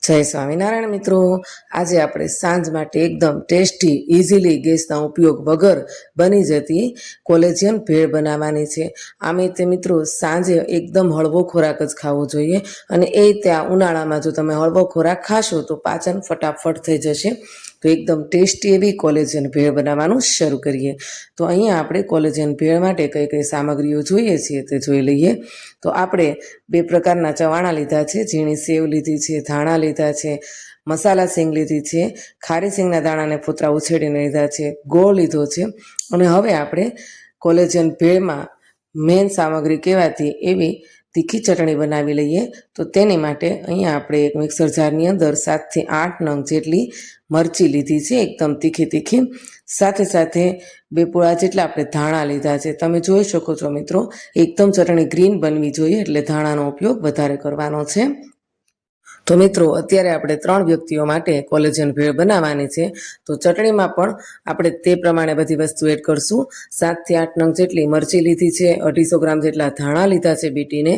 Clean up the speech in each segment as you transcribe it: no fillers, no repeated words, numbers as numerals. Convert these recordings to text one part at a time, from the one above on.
જય સ્વામિનારાયણ મિત્રો, આજે આપણે સાંજ માટે એકદમ ટેસ્ટી ઇઝીલી ગેસના ઉપયોગ વગર બની જતી કોલેજિયન ભેળ બનાવવાની છે. આમે તે મિત્રો સાંજે એકદમ હળવો ખોરાક જ ખાવો જોઈએ, અને એ ત્યાં ઉનાળામાં જો તમે હળવો ખોરાક ખાશો તો પાચન ફટાફટ થઈ જશે. તો એકદમ ટેસ્ટી એવી કોલેજિયન ભેળ બનાવવાનું શરૂ કરીએ. તો અહીંયા આપણે કોલેજિયન ભેળ માટે કઈ કઈ સામગ્રીઓ જોઈએ છીએ તે જોઈ લઈએ. તો આપણે બે પ્રકારના ચવાણા લીધા છે, ઝીણી સેવ લીધી છે, ધાણા લીધા છે, મસાલા સિંગ લીધી છે, ખારી સિંગના દાણાને ફૂતરા ઉછેડીને લીધા છે, ગોળ લીધો છે. અને હવે આપણે કોલેજિયન ભેળમાં મેઇન સામગ્રી કહેવાતી એવી તીખી ચટણી બનાવી લઈએ. તો તેની માટે અહીંયા આપણે એક મિક્સર જારની અંદર 7થી 8 નંગ જેટલી મરચી લીધી છે, એકદમ તીખી તીખી. સાથે સાથે 2 પૂળા જેટલા આપણે ધાણા લીધા છે. તમે જોઈ શકો છો મિત્રો, એકદમ ચટણી ગ્રીન બનવી જોઈએ, એટલે ધાણાનો ઉપયોગ વધારે કરવાનો છે. તો મિત્રો અત્યારે આપણે 3 વ્યક્તિઓ માટે કોલેજિયન ભેળ બનાવવાની છે. તો ચટણીમાં પણ આપણે તે પ્રમાણે બધી વસ્તુ એડ કરશું. 7થી 8 નંગ જેટલી મરચી લીધી છે, 250 ગ્રામ જેટલા ધાણા લીધા છે બીટીને.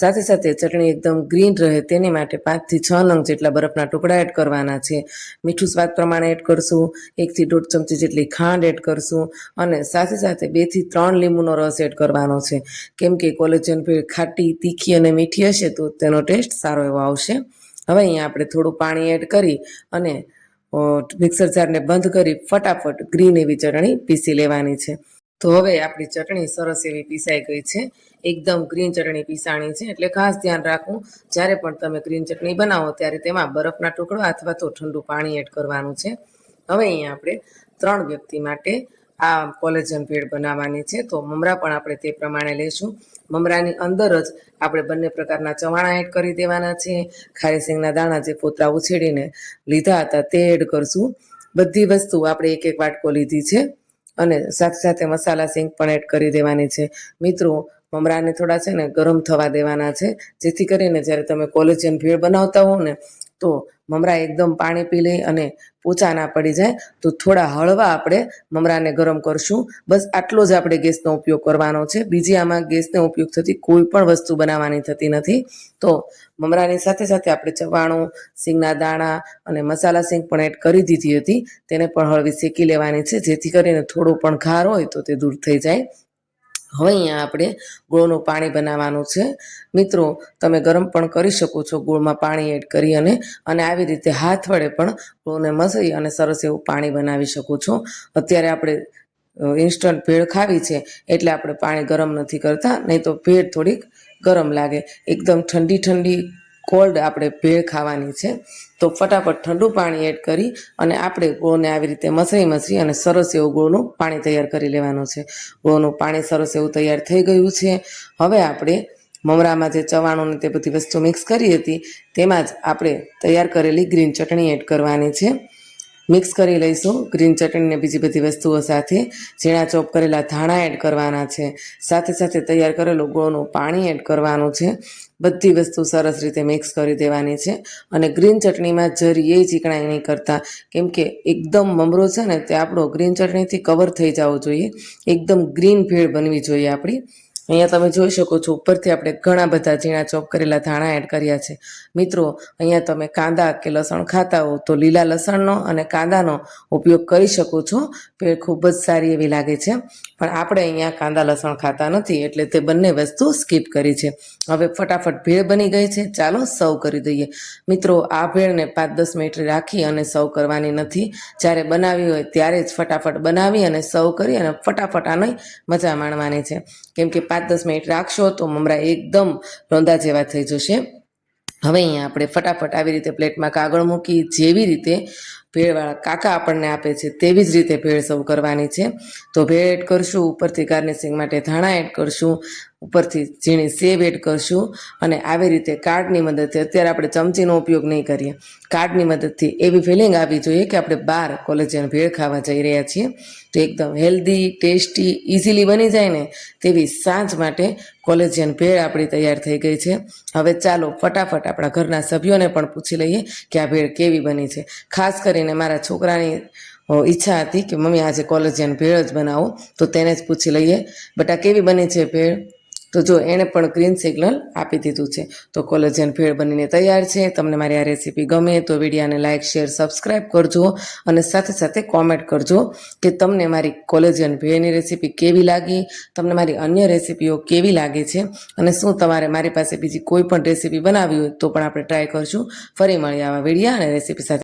સાથે સાથે ચટણી એકદમ ગ્રીન રહે તેની માટે 5થી 6 નંગ જેટલા બરફના ટુકડા એડ કરવાના છે. મીઠું સ્વાદ પ્રમાણે એડ કરશું. 1 થી 1.5 ચમચી જેટલી ખાંડ એડ કરશું, અને સાથે સાથે 2 થી 3 લીંબુનો રસ એડ કરવાનો છે. કેમ કે કોલેજિયન ભેળ ખાટી, તીખી અને મીઠી હશે તો તેનો ટેસ્ટ સારો એવો આવશે. હવે અહીંયા આપણે થોડું પાણી એડ કરી અને મિક્સર જારને બંધ કરી ફટાફટ ગ્રીન એવી ચટણી પીસી લેવાની છે. તો હવે આપણી ચટણી સરસ એવી પીસાઈ ગઈ છે, એકદમ ગ્રીન ચટણી પીસાણી છે. એટલે ખાસ ધ્યાન રાખવું, જ્યારે પણ તમે ગ્રીન ચટણી બનાવો ત્યારે તેમાં બરફના ટુકડા અથવા તો ઠંડુ પાણી એડ કરવાનું છે. હવે અહીંયા આપણે 3 વ્યક્તિ માટે આ કોલેજિયન ભેળ બનાવવાની છે. તો મમરા પણ આપણે તે પ્રમાણે લઈશું. મમરાની અંદર જ આપણે બંને પ્રકારના ચવાણા એડ કરી દેવાના છે. ખારી સિંગના દાણા જે ફોતરા ઉછેડીને લીધા હતા તે એડ કરશું. બધી વસ્તુ આપણે એક એક વાટકો લીધી છે, અને સાથે સાથે મસાલા સિંગ પણ એડ કરી દેવાની છે. મિત્રો મમરાને થોડા છે ને ગરમ થવા દેવાના છે, જેથી કરીને જ્યારે તમે કોલેજિયન ભેળ બનાવતા હો ને તો મમરા એકદમ પાણી પી લે અને પોચા ના પડી જાય. તો થોડા હળવા આપણે મમરાને ગરમ કરશું. બસ આટલો જ આપણે ગેસનો ઉપયોગ કરવાનો છે. બીજી આમાં ગેસનો ઉપયોગ થતી કોઈ પણ વસ્તુ બનાવવાની થતી નથી. તો મમરાની સાથે સાથે આપણે ચવાણું, સિંગના દાણા અને મસાલા સિંગ પણ એડ કરી દીધી હતી. તેને પણ હળવી શેકી લેવાની છે, જેથી કરીને થોડું પણ ખાર હોય તો તે દૂર થઈ જાય. હવે અહીંયા આપણે ગોળનું પાણી બનાવવાનું છે. મિત્રો તમે ગરમ પણ કરી શકો છો ગોળમાં પાણી એડ કરી, અને આવી રીતે હાથ વડે પણ ગોળને મસળી અને સરસ એવું પાણી બનાવી શકો છો. અત્યારે આપણે ઇન્સ્ટન્ટ ભેળ ખાવી છે એટલે આપણે પાણી ગરમ નથી કરતા, નહીં તો ભેળ થોડીક ગરમ લાગે. એકદમ ઠંડી ઠંડી કોલ્ડ આપણે ભેળ ખાવાની છે. તો ફટાફટ ઠંડુ પાણી એડ કરી અને આપણે ગોળને આવી રીતે મસળી અને સરસ એવું ગોળનું પાણી તૈયાર કરી લેવાનું છે. ગોળનું પાણી સરસ એવું તૈયાર થઈ ગયું છે. હવે આપણે મમરામાં જે ચવાણું ને તે બધી વસ્તુ મિક્સ કરી હતી તેમાં જ આપણે તૈયાર કરેલી ગ્રીન ચટણી એડ કરવાની છે. મિક્સ કરી લઈશું ગ્રીન ચટણીને બીજી બધી વસ્તુઓ સાથે. ઝીણા ચોપ કરેલા ધાણા એડ કરવાના છે. સાથે સાથે તૈયાર કરેલું ગોળનું પાણી એડ કરવાનું છે. બધી વસ્તુ સરસ રીતે મિક્સ કરી દેવાની છે. અને ગ્રીન ચટણીમાં જરીએ ચીકણાઈ નહીં કરતા, કેમ કે એકદમ મમરો છે ને તે આપણો ગ્રીન ચટણીથી કવર થઈ જવો જોઈએ. એકદમ ગ્રીન ભેળ બનવી જોઈએ આપણી. અહીંયા તમે જોઈ શકો છો ઉપરથી આપણે ઘણા બધા ઝીણા ચોપ કરેલા ધાણા એડ કર્યા છે. મિત્રો અહીંયા તમે કાંદા કે લસણ ખાતા હો તો લીલા લસણનો અને કાંદાનો ઉપયોગ કરી શકો છો. ભેળ ખૂબ જ સારી એવી લાગે છે, પણ આપણે અહીંયા કાંદા લસણ ખાતા નથી એટલે તે બંને વસ્તુ સ્કીપ કરી છે. હવે ફટાફટ ભેળ બની ગઈ છે, ચાલો સર્વ કરી દઈએ. મિત્રો આ ભેળને 5-10 મિનિટ રાખી અને સર્વ કરવાની નથી. જ્યારે બનાવી હોય ત્યારે જ ફટાફટ બનાવી અને સર્વ કરી અને ફટાફટ આની મજા માણવાની છે. કેમ કે 5-10 મિનિટ રાખશો તો મમરા એકદમ લોંદા જેવા થઈ જશે. હવે અહીંયા આપણે ફટાફટ આવી રીતે પ્લેટમાં કાગળ મૂકી જેવી રીતે ભેળવાળા કાકા આપણને આપે છે તેવી જ રીતે ભેળ સર્વ કરવાની છે. તો ભેળ એડ કરશું, ઉપરથી ગાર્નિશિંગ માટે ધાણા એડ કરશું, ઉપરથી ઝીણી સેવ એડ કરશું, અને આવી રીતે કાર્ડની મદદથી, અત્યારે આપણે ચમચીનો ઉપયોગ નહીં કરીએ, કાર્ડની મદદથી એવી ફિલિંગ આવવી જોઈએ કે આપણે બહાર કોલેજિયન ભેળ ખાવા જઈ રહ્યા છીએ. તો એકદમ હેલ્ધી, ટેસ્ટી, ઇઝીલી બની જાય ને તેવી સાંજ માટે કોલેજિયન ભેળ આપણી તૈયાર થઈ ગઈ છે. હવે ચાલો ફટાફટ આપણા ઘરના સભ્યોને પણ પૂછી લઈએ કે આ ભેળ કેવી બની છે. ખાસ કરીને મારા છોકરાની ઈચ્છા હતી કે મમ્મી આજે કોલેજિયન ભેળ જ બનાવો, તો તેને જ પૂછી લઈએ. બેટા કેવી બની છે ભેળ? તો જો એણે પણ ગ્રીન સિગ્નલ આપી દીધું છે. તો કોલેજન ભેળ બનીને તૈયાર છે. તમને મારી આ રેસીપી ગમે તો વિડીયોને લાઇક, શેર, સબસ્ક્રાઈબ કરજો અને સાથે સાથે કોમેન્ટ કરજો કે તમને મારી કોલેજન ભેળની રેસીપી કેવી લાગી, તમને મારી અન્ય રેસીપીઓ કેવી લાગે છે અને શું તમારે મારી પાસે બીજી કોઈ પણ રેસીપી બનાવવી હોય તો પણ આપણે ટ્રાય કરશું. ફરી મળીએ આવા વિડીયો અને રેસીપી સાથે.